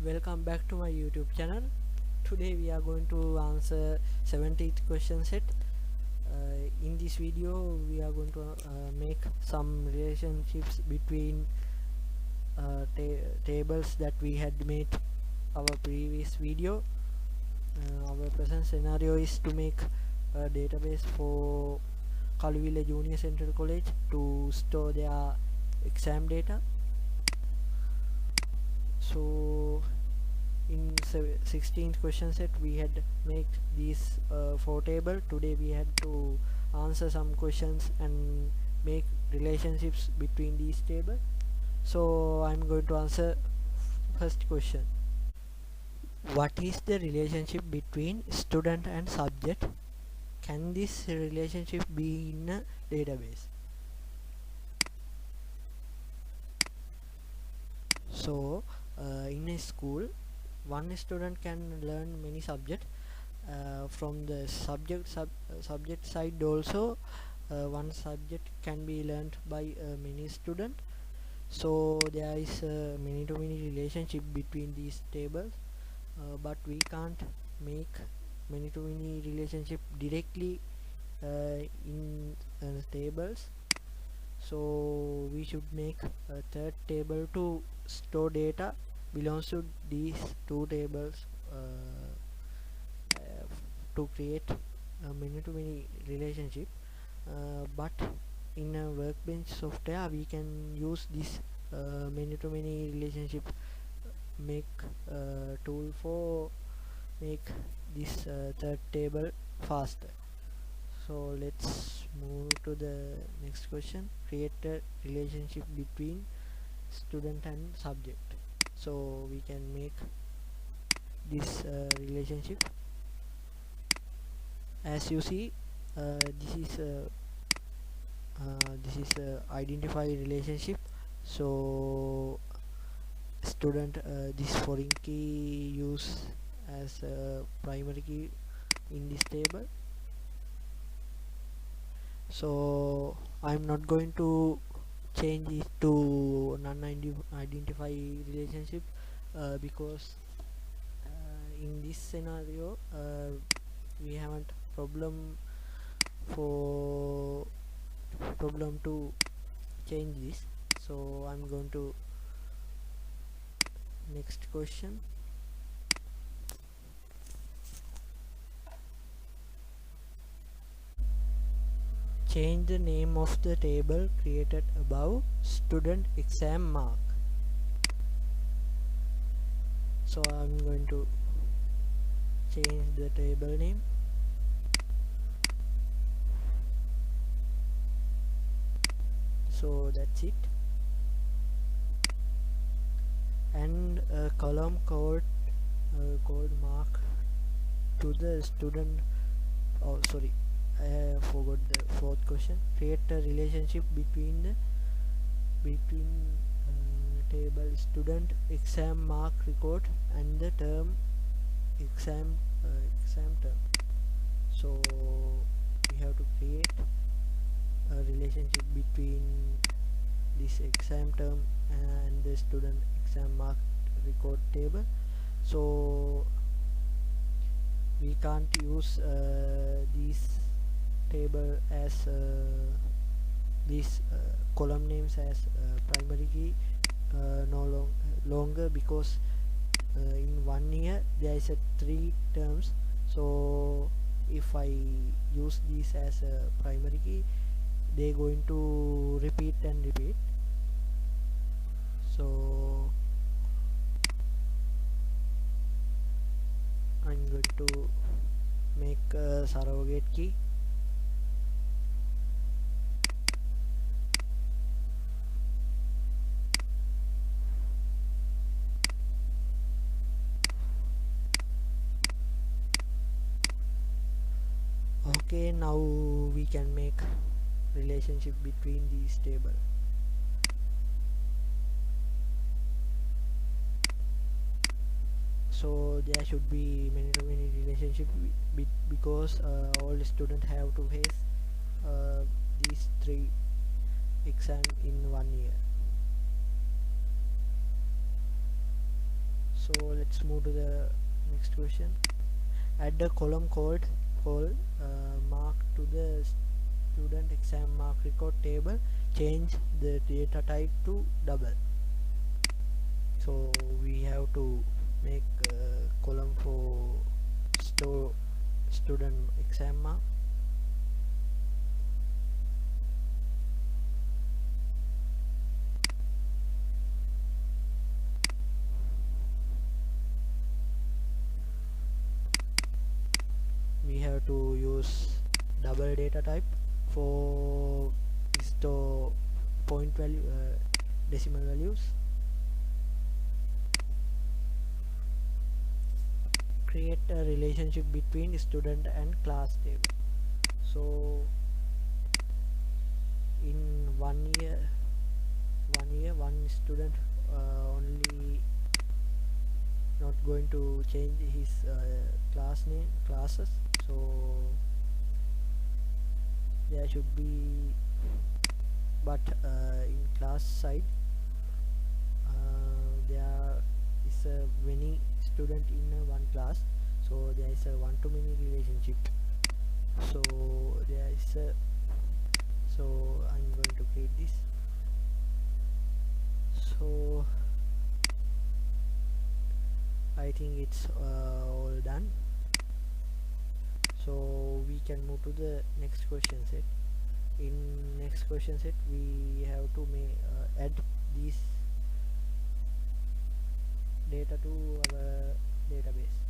Welcome back to my YouTube channel. Today we are going to answer 70th question set. In this video we are going to make some relationships between tables that we had made our previous video. Our present scenario is to make a database for Kaluvilla Junior Central College to store their exam data. So in 16th question set we had make these 4 table. Today we had to answer some questions and make relationships between these tables. So I'm going to answer first question. What is the relationship between student and subject? Can this relationship be in a database? So in a school, one student can learn many subjects. From the subject side also, one subject can be learned by many student. So there is a many to many relationship between these tables, but we can't make many to many relationship directly in tables. So we should make a third table to store data belongs to these two tables to create a many to many relationship. But in a workbench software we can use this many to many relationship make tool for make this third table faster. So let's move to the next question. Create a relationship between student and subject. So we can make this relationship. As you see, this is a identify relationship. So student, this foreign key use as a primary key in this table. So I'm not going to change it to non-identify relationship because in this scenario we haven't problem to change this. So I'm going to next question. Change the name of the table created above student exam mark. So I'm going to change the table name. So that's it. And a column called mark to the student. Oh sorry, I forgot the fourth question. Create a relationship between table student exam mark record and the term exam term. So we have to create a relationship between this exam term and the student exam mark record table. So we can't use this table as these column names as primary key no longer, because in 1 year there is a 3 terms. So if I use this as a primary key, they're going to repeat and repeat. So I'm going to make a surrogate key. Okay, now we can make relationship between these tables. So there should be many to many relationship because all students have to face these 3 exam in 1 year. So let's move to the next question. Add a column called mark to the student exam mark record table. Change the data type to double. So we have to make a column for store student exam mark. We have to use double data type for store point value, decimal values. Create a relationship between student and class table. So in 1 year one student only not going to change his classes, so there should be, but in class side there is a many student in one class, so there is a one to many relationship. So there is a, so I'm going to create this. So I think it's all done. So we can move to the next question set. In next question set we have to add this data to our database.